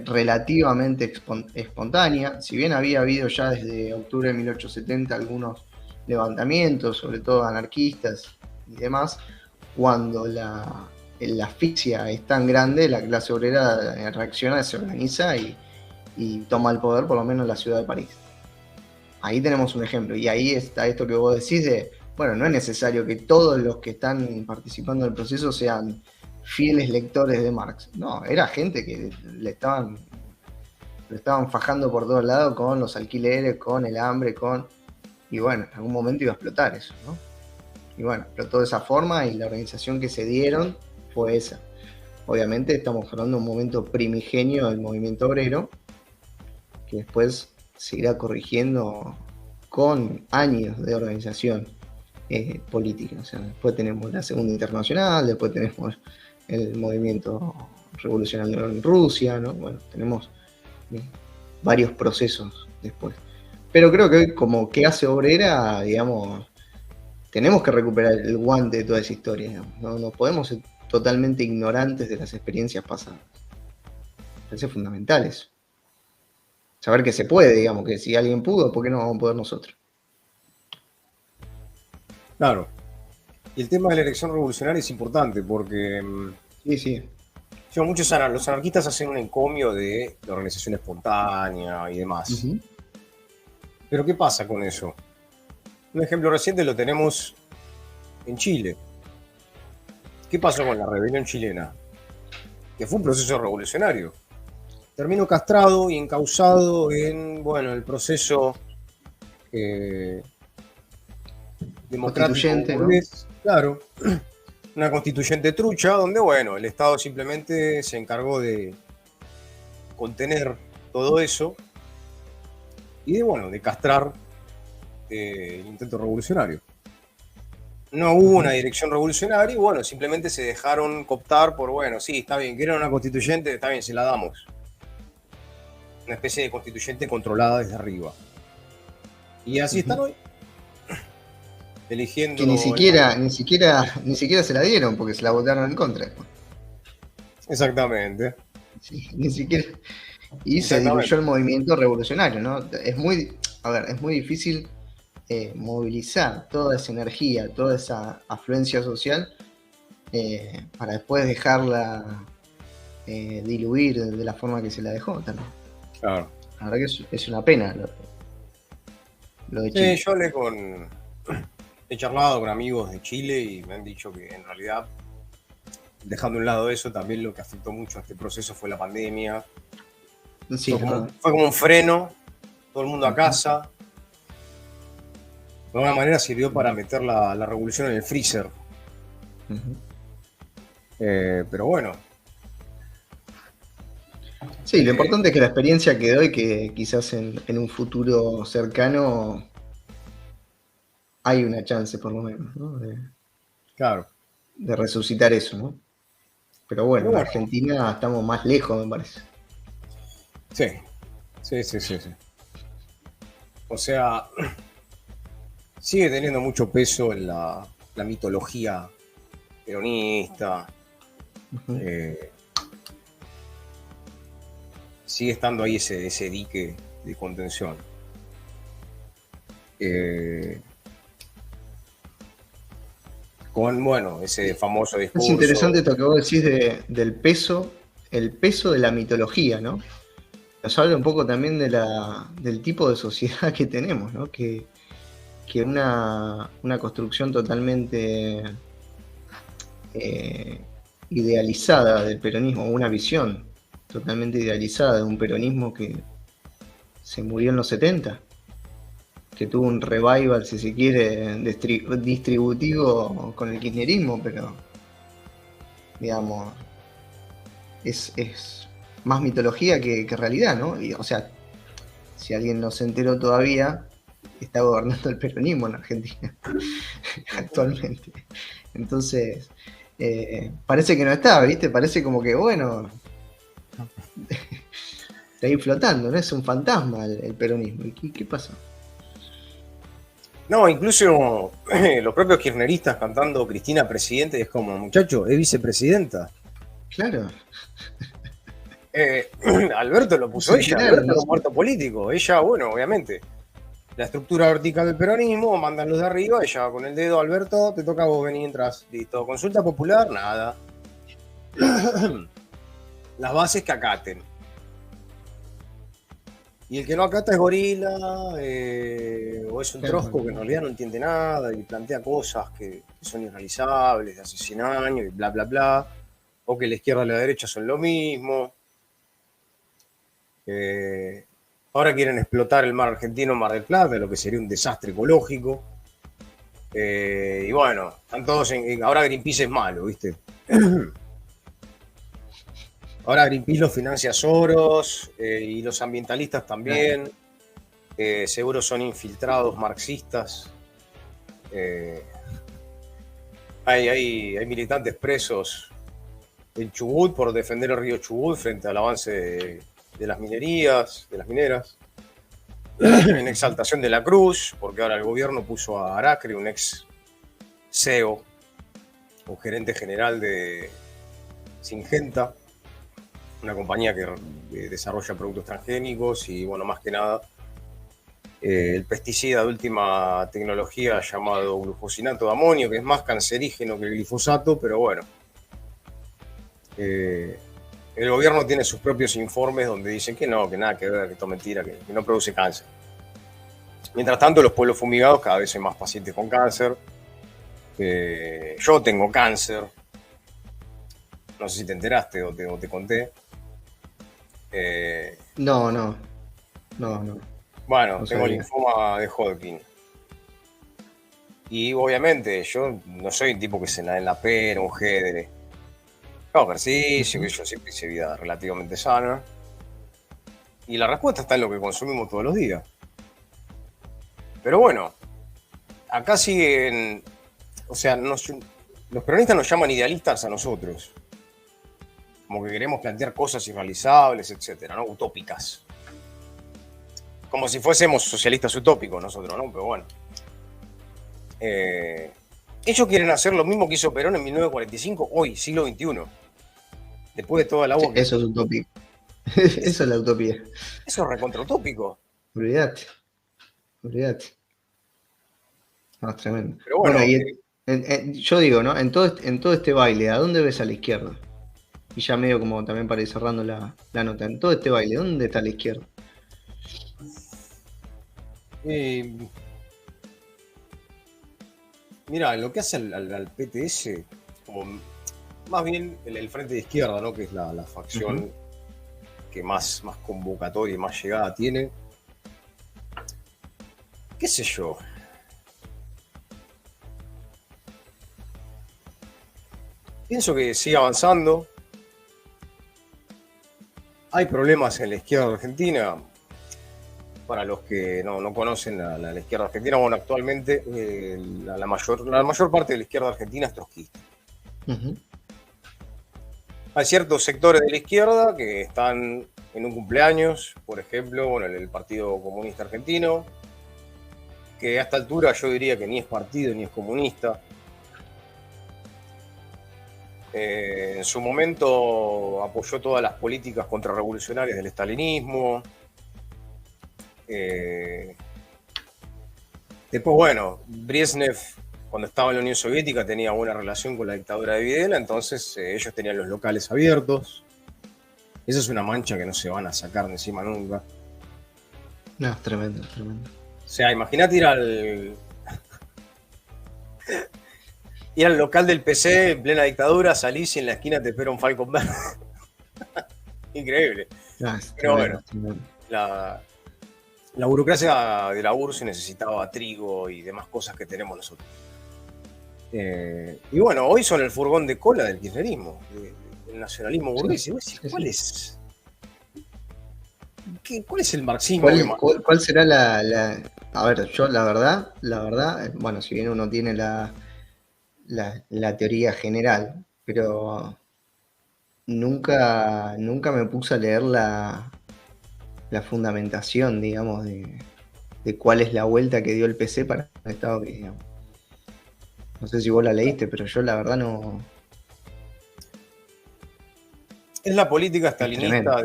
relativamente espontánea. Si bien había habido ya desde octubre de 1870 algunos levantamientos, sobre todo anarquistas y demás, cuando la asfixia es tan grande, la clase obrera reacciona, se organiza y toma el poder, por lo menos en la ciudad de París. Ahí tenemos un ejemplo, y ahí está esto que vos decís de, bueno, no es necesario que todos los que están participando del proceso sean fieles lectores de Marx. No, era gente que lo estaban fajando por todos lados con los alquileres, con el hambre, y bueno, en algún momento iba a explotar eso, ¿no? Y bueno, explotó de esa forma y la organización que se dieron fue esa. Obviamente estamos hablando de un momento primigenio del movimiento obrero, que después se irá corrigiendo con años de organización política. O sea, después tenemos la Segunda Internacional, después tenemos el movimiento revolucionario en Rusia, ¿no? Bueno, tenemos varios procesos después. Pero creo que hoy, como clase obrera, digamos, tenemos que recuperar el guante de toda esa historia, digamos. No podemos ser totalmente ignorantes de las experiencias pasadas. Parece fundamental eso. Saber que se puede, digamos, que si alguien pudo, ¿por qué no vamos a poder nosotros? Claro. Y el tema de la elección revolucionaria es importante porque Sí. los anarquistas hacen un encomio de la organización espontánea y demás. Pero ¿qué pasa con eso? Un ejemplo reciente lo tenemos en Chile. ¿Qué pasó con la rebelión chilena? Que fue un proceso revolucionario. Terminó castrado y encauzado en, bueno, el proceso democrático Constituyente, ¿no? burgués, claro, una constituyente trucha donde, bueno, el Estado simplemente se encargó de contener todo eso y de, bueno, de castrar el intento revolucionario. No hubo una dirección revolucionaria y, bueno, simplemente se dejaron cooptar por, bueno, sí, está bien, quieren una constituyente, está bien, se la damos. Una especie de constituyente controlada desde arriba. Y así están hoy, eligiendo. Que ni siquiera se la dieron porque se la votaron en contra. Exactamente. Sí, ni siquiera. Y se Exactamente. diluyó el movimiento revolucionario, ¿no? Es muy difícil movilizar toda esa energía, toda esa afluencia social para después dejarla diluir de la forma que se la dejó también. Claro. La verdad que es una pena lo de Chile. Sí, he charlado con amigos de Chile y me han dicho que en realidad, dejando a un lado eso, también lo que afectó mucho a este proceso fue la pandemia. Sí, Fue como un freno, todo el mundo a casa. De alguna manera sirvió para meter la revolución en el freezer. Pero bueno. Sí, lo importante es que la experiencia quedó y que quizás en un futuro cercano hay una chance, por lo menos, ¿no? Claro. De resucitar eso, ¿no? Pero bueno, en Argentina estamos más lejos, me parece. Sí. O sea, sigue teniendo mucho peso en la mitología peronista. Sigue estando ahí ese dique de contención. Con, bueno, ese famoso discurso. Es interesante esto que vos decís del peso, el peso de la mitología, ¿no? Nos habla un poco también del tipo de sociedad que tenemos, ¿no? Que una construcción totalmente idealizada del peronismo, una visión totalmente idealizada de un peronismo que se murió en los 70, que tuvo un revival, si se quiere, distributivo con el kirchnerismo, pero digamos, es más mitología que realidad, ¿no? Y, o sea, si alguien no se enteró todavía, está gobernando el peronismo en Argentina actualmente. Entonces, parece que no está, ¿viste? Parece como que, bueno, está ahí flotando, ¿no? Es un fantasma el peronismo. ¿Y qué pasó? No, incluso los propios kirchneristas cantando Cristina presidente, es como, muchacho, es vicepresidenta. Claro. Alberto lo puso ella, Alberto es un muerto político. Ella, bueno, obviamente, la estructura vertical del peronismo, mandan los de arriba, ella con el dedo, Alberto, te toca a vos, venir, entras, listo. Consulta popular, nada. Las bases que acaten. Y el que no acata es gorila, o es un trosco que en realidad no entiende nada y plantea cosas que son irrealizables, de hace 100 años y bla, bla, bla. O que la izquierda y la derecha son lo mismo. Ahora quieren explotar el mar argentino, Mar del Plata, lo que sería un desastre ecológico. Y bueno, están todos ahora Greenpeace es malo, ¿viste? Ahora Greenpeace lo financia Soros y los ambientalistas también. Seguro son infiltrados marxistas. Hay militantes presos en Chubut por defender el río Chubut frente al avance de las minerías, de las mineras. En exaltación de la Cruz, porque ahora el gobierno puso a Aracre, un ex CEO o gerente general de Syngenta, una compañía que desarrolla productos transgénicos y, bueno, más que nada, el pesticida de última tecnología llamado glufosinato de amonio, que es más cancerígeno que el glifosato, pero bueno. El gobierno tiene sus propios informes donde dicen que no, que nada que ver, que esto es mentira, que no produce cáncer. Mientras tanto, los pueblos fumigados cada vez hay más pacientes con cáncer. Yo tengo cáncer, no sé si te enteraste o te conté. Eh, No, no, no, no, bueno, no tengo sabía. linfoma de Hodgkin. Y obviamente yo no soy un tipo que se la en la pera, un jedre. Hago ejercicio, Ujú. que yo siempre hice vida relativamente sana. Y la respuesta está en lo que consumimos todos los días. Pero bueno, acá siguen, o sea, los peronistas nos llaman idealistas a nosotros. Como que queremos plantear cosas irrealizables, etcétera, ¿no? Utópicas. Como si fuésemos socialistas utópicos nosotros, ¿no? Pero bueno. Eh, ellos quieren hacer lo mismo que hizo Perón en 1945, hoy, siglo XXI. Después de toda el Sí, agua que... eso es utópico. Eso, Eso es la utopía. eso es recontrautópico. Olvídate, olvídate. No, es tremendo. Pero Bueno, bueno, yo digo, ¿no? En todo este baile, ¿a dónde ves a la izquierda? Y ya medio como también para ir cerrando la nota. En todo este baile, ¿dónde está la izquierda? eh, mira, lo que hace al PTS, como más bien el frente de izquierda, ¿no? Que es la Ujú. facción que más convocatoria y más llegada tiene. ¿Qué sé yo? Pienso que sigue avanzando. Hay problemas en la izquierda argentina. Para los que no conocen la izquierda argentina, bueno, actualmente la mayor parte de la izquierda argentina es trotskista. Ujú. Hay ciertos sectores de la izquierda que están en un cumpleaños, por ejemplo, bueno, el Partido Comunista Argentino, que a esta altura yo diría que ni es partido ni es comunista. En su momento apoyó todas las políticas contrarrevolucionarias del estalinismo. Eh, Después, bueno, Brezhnev, cuando estaba en la Unión Soviética, tenía buena relación con la dictadura de Videla, entonces ellos tenían los locales abiertos. Esa es una mancha que no se van a sacar de encima nunca. No, es tremendo, es tremendo. O sea, imagínate ir al local del PC en plena dictadura, salís y en la esquina te espera un Falcon Verde. Increíble. Ah, es Pero tremendo, bueno, es tremendo. la, la burocracia de la URSS necesitaba trigo y demás cosas que tenemos nosotros. Y bueno, hoy son el furgón de cola del kirchnerismo, del nacionalismo Sí, burgués. Y vos decís, sí, ¿cuál sí. es? ¿Cuál es el marxismo que más? Cuál será A ver, yo la verdad, bueno, si bien uno tiene la teoría general, pero nunca me puse a leer la fundamentación, digamos, de cuál es la vuelta que dio el PC para el estado que, digamos. No sé si vos la leíste, pero yo la verdad no. Es la política Es tremendo. stalinista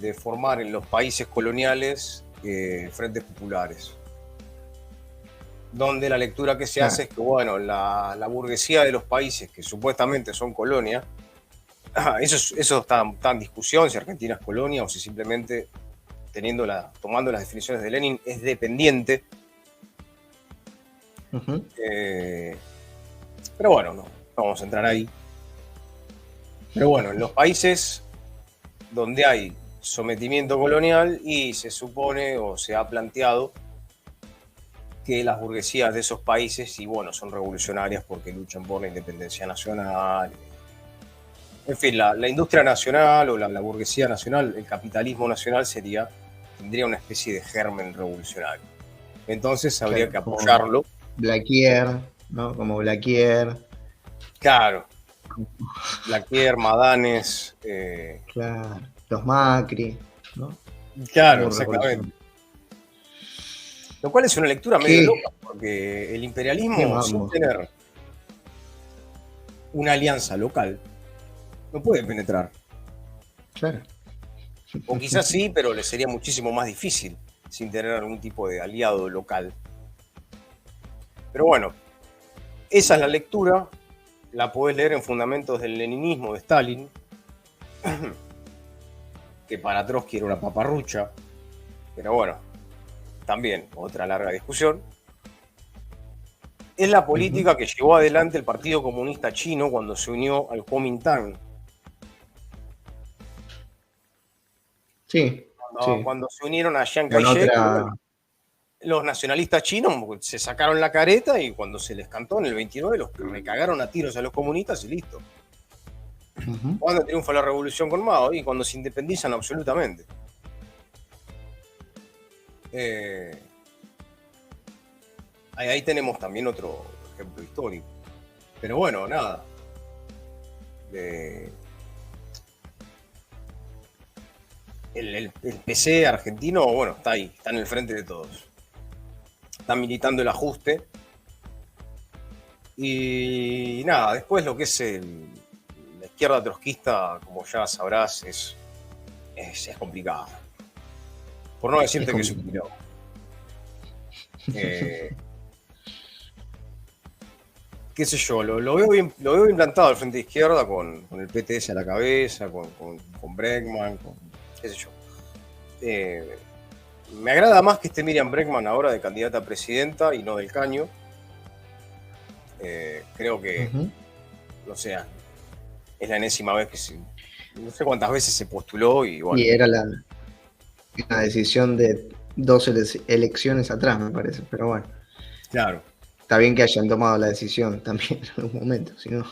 de formar en los países coloniales frentes populares, donde la lectura que se hace Claro. es que, bueno, la burguesía de los países que supuestamente son colonia, eso está en discusión, si Argentina es colonia o si simplemente tomando las definiciones de Lenin es dependiente. Ujú. Eh, pero bueno, no vamos a entrar ahí. Pero bueno, en los países donde hay sometimiento colonial y se supone o se ha planteado que las burguesías de esos países, y bueno, son revolucionarias porque luchan por la independencia nacional. En fin, la industria nacional o la burguesía nacional, el capitalismo nacional tendría una especie de germen revolucionario. Entonces habría Claro, que como apoyarlo. Blaquier, ¿no? Como Blaquier, Claro, Blaquier, Madanes, claro, los Macri, ¿no? claro, Muy exactamente. revolucionario. Lo cual es una lectura medio ¿Qué? loca, porque el ¿Qué imperialismo, sin mambo? tener una alianza local, no puede penetrar. Claro. O quizás sí, pero le sería muchísimo más difícil sin tener algún tipo de aliado local. Pero bueno, esa es la lectura, la podés leer en Fundamentos del Leninismo de Stalin, que para Trotsky era una paparrucha, pero bueno, también otra larga discusión. es la política que llevó adelante el Partido Comunista Chino cuando se unió al Kuomintang. Sí, sí. Cuando se unieron a Chiang Con Kai-shek, otra... los nacionalistas chinos se sacaron la careta y cuando se les cantó en el 29 los recagaron a tiros a los comunistas y listo. Cuando triunfa la revolución con Mao y cuando se independizan absolutamente. Ahí tenemos también otro ejemplo histórico. Pero bueno, nada. El PC argentino, bueno, está ahí, está en el frente de todos. Está militando el ajuste. Y nada, después lo que es la izquierda trotskista, como ya sabrás, es complicada. Por no decirte que es un quilombo. Qué sé yo, lo veo implantado al frente izquierda con el PTS a la cabeza, con Bregman, qué sé yo. Me agrada más que esté Miriam Bregman ahora de candidata a presidenta y no del Caño. Creo que, no sé, es la enésima vez que no sé cuántas veces se postuló y bueno. Y era la decisión de 2 elecciones atrás, me parece, pero bueno. Claro. Está bien que hayan tomado la decisión también en algún momento, si no,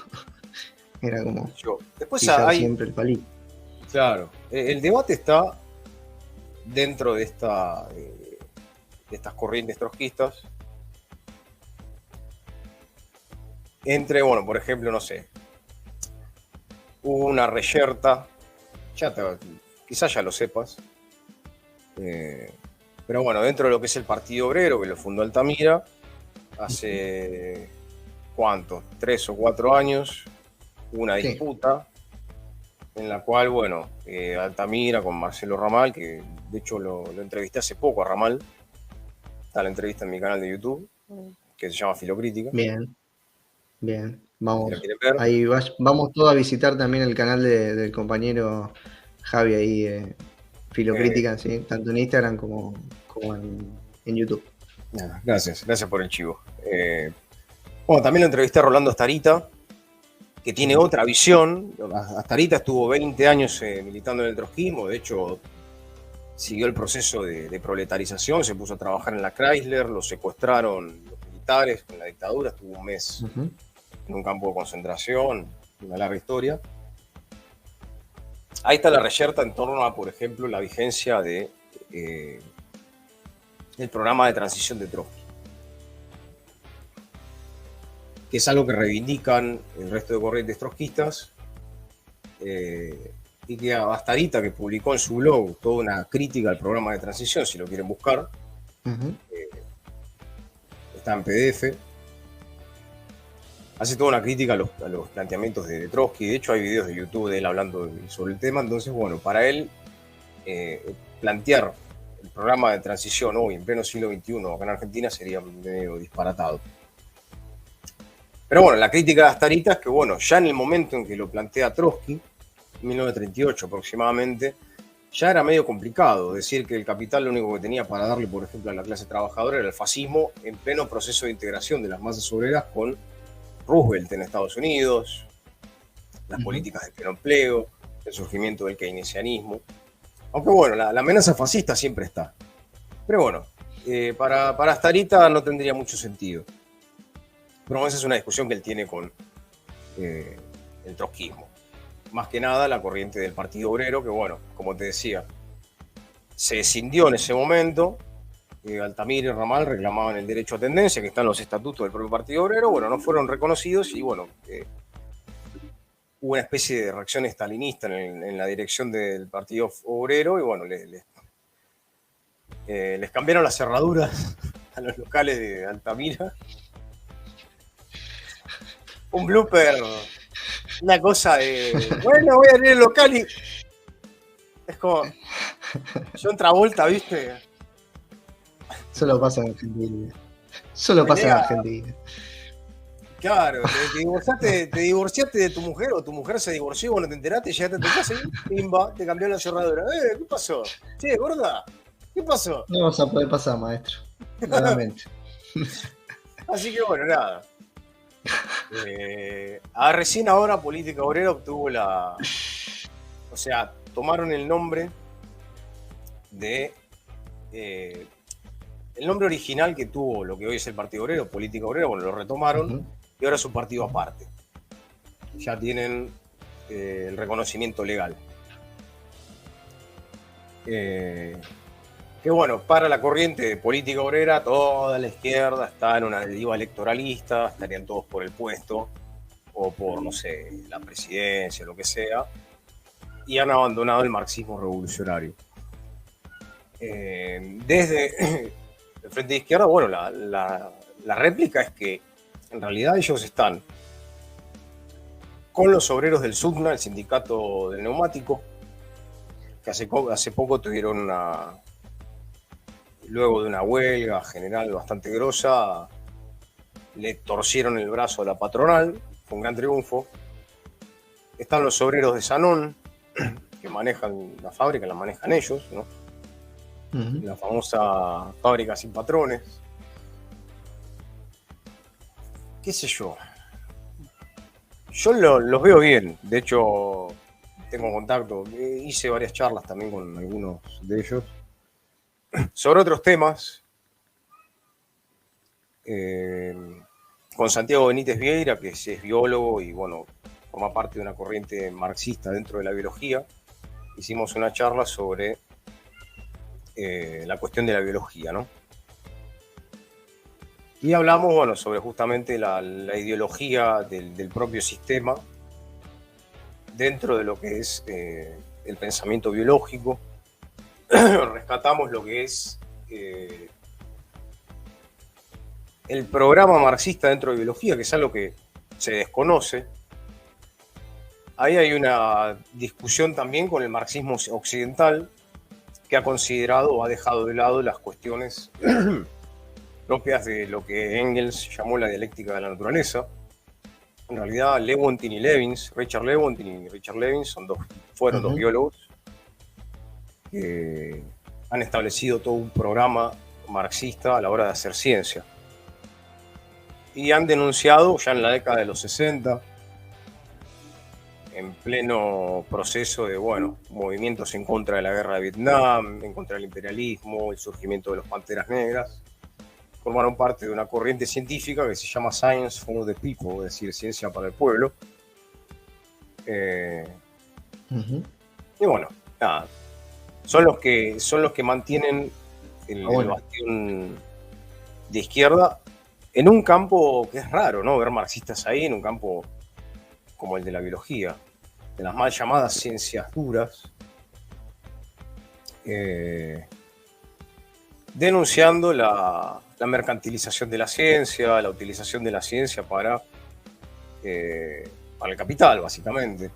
era como después hay siempre el palito. Claro, el debate está dentro de estas corrientes trotskistas entre, bueno, por ejemplo, no sé, hubo una reyerta, quizás ya lo sepas, pero bueno, dentro de lo que es el Partido Obrero, que lo fundó Altamira, hace, ¿cuánto? 3 o 4 años, hubo una disputa en la cual, bueno, Altamira con Marcelo Ramal, que de hecho lo entrevisté hace poco a Ramal, está la entrevista en mi canal de YouTube, que se llama Filocrítica. Bien, vamos, ahí vamos todos a visitar también el canal del compañero Javi ahí, Filocrítica, ¿sí? Tanto en Instagram como en YouTube. Gracias por el chivo. Bueno, también lo entrevisté a Rolando Astarita, que tiene otra visión. Astarita estuvo 20 años militando en el trotskismo, de hecho siguió el proceso de proletarización, se puso a trabajar en la Chrysler, lo secuestraron los militares con la dictadura, estuvo un mes en un campo de concentración, una larga historia. Ahí está la reyerta en torno a, por ejemplo, la vigencia del programa de transición de Trotsky, que es algo que reivindican el resto de corrientes trotskistas, y que Astarita, que publicó en su blog toda una crítica al programa de transición, si lo quieren buscar, está en PDF, hace toda una crítica a los planteamientos de Trotsky. De hecho hay videos de YouTube de él hablando sobre el tema. Entonces, bueno, para él plantear el programa de transición hoy en pleno siglo XXI acá en Argentina sería medio disparatado. Pero bueno, la crítica de Astarita es que, bueno, ya en el momento en que lo plantea Trotsky, 1938 aproximadamente, ya era medio complicado decir que el capital lo único que tenía para darle, por ejemplo, a la clase trabajadora era el fascismo en pleno proceso de integración de las masas obreras con Roosevelt en Estados Unidos, las políticas de pleno empleo, el surgimiento del keynesianismo. Aunque bueno, la amenaza fascista siempre está. Pero bueno, para Astarita no tendría mucho sentido. Pero esa es una discusión que él tiene con el trotskismo. Más que nada la corriente del Partido Obrero, que bueno, como te decía, se escindió en ese momento. Altamira y Ramal reclamaban el derecho a tendencia, que está en los estatutos del propio Partido Obrero. Bueno, no fueron reconocidos y bueno, hubo una especie de reacción estalinista en la dirección del Partido Obrero y bueno, les cambiaron las cerraduras a los locales de Altamira. Un blooper, una cosa de, bueno, voy a abrir el local y es como John Travolta, ¿viste? Solo pasa en Argentina. Solo pasa en Argentina. Claro, te divorciaste de tu mujer o tu mujer se divorció y bueno, te enteraste, llegaste a tu casa y pimba, te cambió la cerradura. ¿Qué pasó? Che, gorda, ¿qué pasó? No vas a poder pasar, maestro. Claramente. Así que bueno, nada. Recién ahora Política Obrera obtuvo o sea, tomaron el nombre de... eh, el nombre original que tuvo lo que hoy es el Partido Obrero, Política Obrera, bueno, lo retomaron Ujú. y ahora es un partido aparte. Ya tienen el reconocimiento legal. Que bueno, para la corriente de Política Obrera, toda la izquierda está en una deriva electoralista, estarían todos por el puesto o por, no sé, la presidencia, lo que sea, y han abandonado el marxismo revolucionario. Desde el Frente de Izquierda, bueno, la réplica es que en realidad ellos están con los obreros del SUTNA, el sindicato del neumático, que hace poco tuvieron luego de una huelga general bastante grosa, le torcieron el brazo a la patronal, fue un gran triunfo. Están los obreros de Sanón, que manejan la fábrica, la manejan ellos, ¿no? Ujú. La famosa fábrica sin patrones. ¿Qué sé yo? Yo los veo bien, de hecho tengo contacto, hice varias charlas también con algunos de ellos sobre otros temas, con Santiago Benítez Vieira, que es biólogo y bueno, forma parte de una corriente marxista dentro de la biología. Hicimos una charla sobre la cuestión de la biología, ¿no? Y hablamos, bueno, sobre justamente la ideología del propio sistema dentro de lo que es el pensamiento biológico. Rescatamos lo que es el programa marxista dentro de biología, que es algo que se desconoce. Ahí hay una discusión también con el marxismo occidental, que ha considerado o ha dejado de lado las cuestiones propias de lo que Engels llamó la dialéctica de la naturaleza. En realidad, Lewontin y Levins, Richard Lewontin y Richard Levins, fueron dos Ujú. biólogos que han establecido todo un programa marxista a la hora de hacer ciencia. Y han denunciado ya en la década de los 60, en pleno proceso de, bueno, movimientos en contra de la guerra de Vietnam, en contra del imperialismo, el surgimiento de los Panteras Negras, formaron parte de una corriente científica que se llama Science for the People, es decir, ciencia para el pueblo. Ujú. Y bueno, nada, son los que mantienen el Bueno, bastión de izquierda en un campo que es raro, ¿no? Ver marxistas ahí, en un campo como el de la biología, de las mal llamadas ciencias duras, denunciando la mercantilización de la ciencia, la utilización de la ciencia para el capital, básicamente.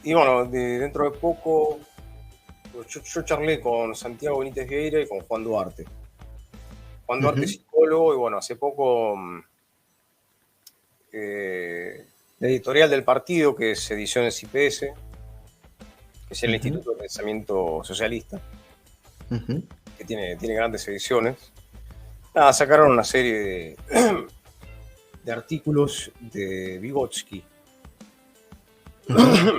Y bueno, dentro de poco, yo charlé con Santiago Benítez Vieira y con Juan Duarte. Juan Duarte es ujú, psicólogo y bueno, hace poco la editorial del partido, que es Ediciones IPS, que es el ujú, Instituto de Pensamiento Socialista, ujú, que tiene grandes ediciones. Nada, sacaron una serie de artículos de Vygotsky, ujú.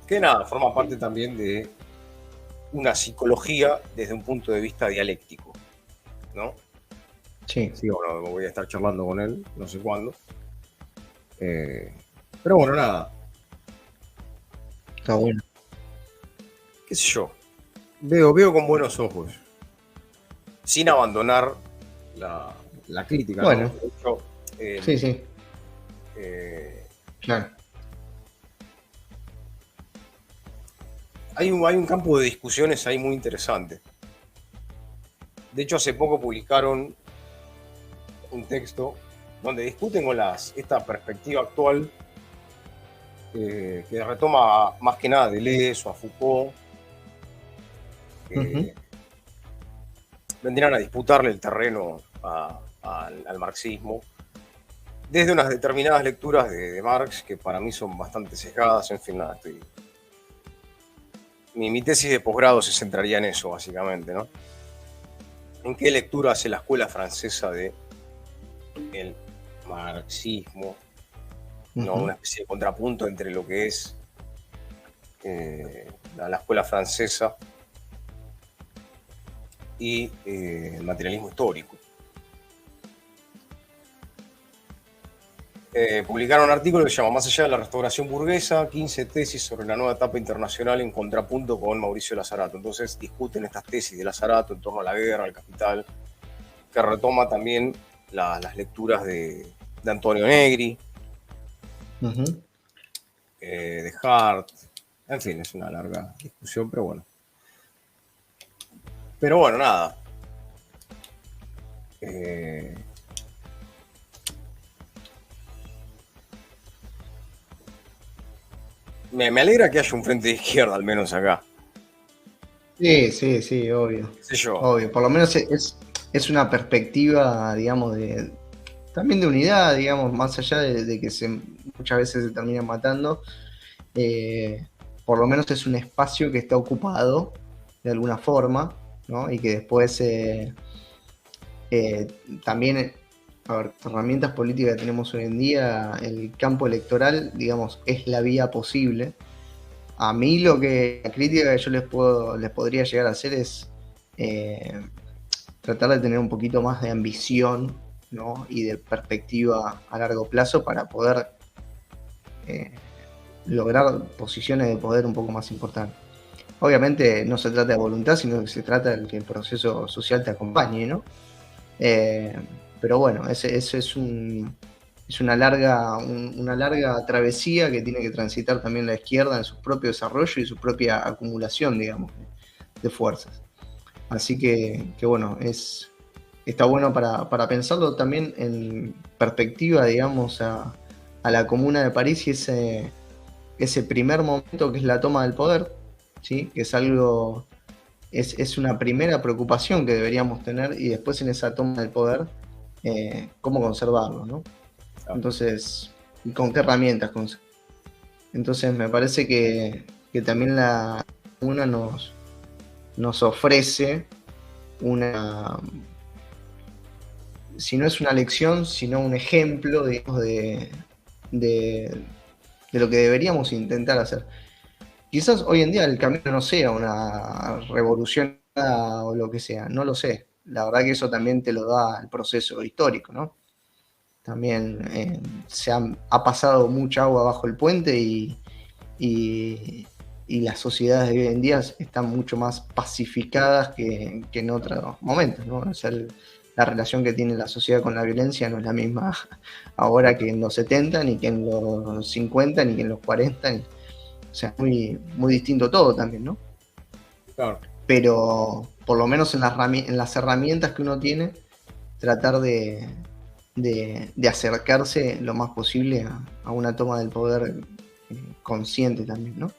que nada, forma parte también de una psicología desde un punto de vista dialéctico, ¿no? Sí, Sí, bueno, voy a estar charlando con él, no sé cuándo. Eh, pero bueno, nada, está bueno. qué sé yo. Veo con buenos ojos, sin abandonar la crítica, ¿no? Bueno, De hecho, sí, sí, eh, claro. hay un campo de discusiones ahí muy interesante. De hecho, hace poco publicaron un texto donde discuten con esta perspectiva actual, que retoma más que nada a Deleuze o a Foucault, Ujú. que vendrían a disputarle el terreno al marxismo desde unas determinadas lecturas de Marx que para mí son bastante sesgadas. En fin, nada, mi tesis de posgrado se centraría en eso, básicamente, ¿no? ¿En qué lectura hace la escuela francesa de el marxismo? ¿No? Ujú. Una especie de contrapunto entre lo que es la escuela francesa y el materialismo histórico. Publicaron un artículo que se llama Más allá de la restauración burguesa, 15 tesis sobre la nueva etapa internacional en contrapunto con Mauricio Lazarato. Entonces discuten estas tesis de Lazarato en torno a la guerra, al capital, que retoma también las lecturas de Antonio Negri, Ujú. de Hart. En fin, es una larga discusión, pero bueno. Pero bueno, nada. Eh, me alegra que haya un frente de izquierda, al menos acá. Sí, sí, sí, obvio. ¿Qué sé yo? Obvio. Por lo menos es una perspectiva, digamos, también de unidad, digamos, más allá de que muchas veces se terminan matando. eh, por lo menos es un espacio que está ocupado de alguna forma, ¿no? Y que después eh, también, a ver, herramientas políticas que tenemos hoy en día, el campo electoral, digamos, es la vía posible. A mí la crítica que yo les podría llegar a hacer es eh, tratar de tener un poquito más de ambición, ¿no? Y de perspectiva a largo plazo para poder eh, lograr posiciones de poder un poco más importantes. Obviamente no se trata de voluntad, sino que se trata de que el proceso social te acompañe, ¿no? Eh, pero bueno, ese es una larga travesía que tiene que transitar también la izquierda en su propio desarrollo y su propia acumulación, digamos, de fuerzas. Así que bueno, está bueno para pensarlo también en perspectiva, digamos, a la Comuna de París y ese primer momento que es la toma del poder, ¿sí? Que es algo, es una primera preocupación que deberíamos tener y después en esa toma del poder, cómo conservarlo, ¿no? Claro. Entonces, ¿y con qué herramientas? Entonces me parece que también la Comuna nos ofrece una, si no es una lección, sino un ejemplo, digamos, de, de lo que deberíamos intentar hacer. Quizás hoy en día el camino no sea una revolución o lo que sea, no lo sé. La verdad que eso también te lo da el proceso histórico, ¿no? También ha pasado mucha agua bajo el puente y, y las sociedades de hoy en día están mucho más pacificadas que en otros momentos, ¿no? O sea, la relación que tiene la sociedad con la violencia no es la misma ahora que en los 70, ni que en los 50, ni que en los 40. O sea, muy, muy distinto todo también, ¿no? Claro. Pero por lo menos en las herramientas que uno tiene, tratar de acercarse lo más posible a una toma del poder consciente también, ¿no?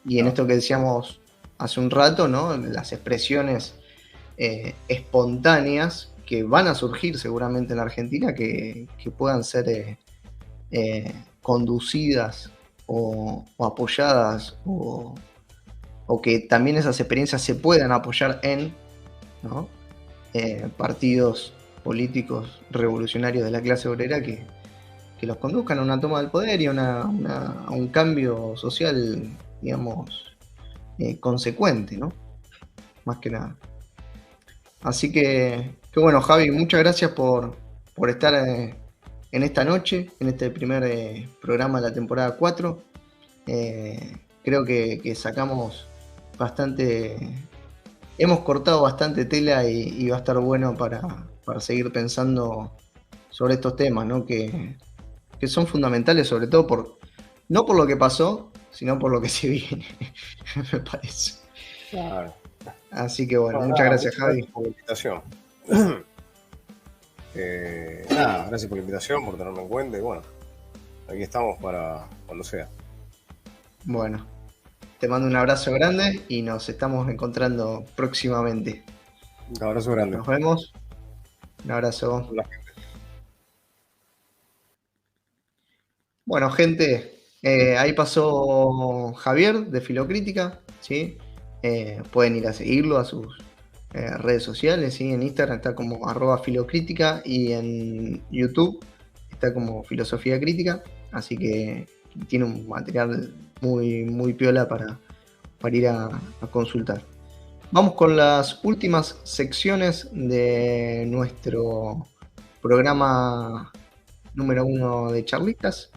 Y en Claro. esto que decíamos hace un rato, ¿no? Las expresiones espontáneas que van a surgir seguramente en la Argentina, que puedan ser conducidas o apoyadas o que también esas experiencias se puedan apoyar en, ¿no? Partidos políticos revolucionarios de la clase obrera que los conduzcan a una toma del poder y a un cambio social, digamos, consecuente, ¿no? Más que nada. Así que bueno, Javi, muchas gracias por estar en esta noche, en este primer programa de la temporada 4. Creo que sacamos bastante, hemos cortado bastante tela y va a estar bueno para seguir pensando sobre estos temas, ¿no? Que son fundamentales, sobre todo no por lo que pasó, sino por lo que se viene, me parece. Claro. Así que bueno, Bueno, muchas nada, gracias, muchas gracias Javi. por la invitación. Nada, gracias por la invitación, por tenerme en cuenta y bueno, aquí estamos para cuando sea. Bueno, te mando un abrazo grande y nos estamos encontrando próximamente. Un abrazo grande. Nos vemos. Un abrazo. Hola. Bueno, gente, ahí pasó Javier de Filocrítica, ¿sí? Pueden ir a seguirlo redes sociales, ¿sí? En Instagram está como @filocrítica y en YouTube está como Filosofía Crítica, así que tiene un material muy, muy piola para ir a consultar. Vamos con las últimas secciones de nuestro programa número 1 de charlitas.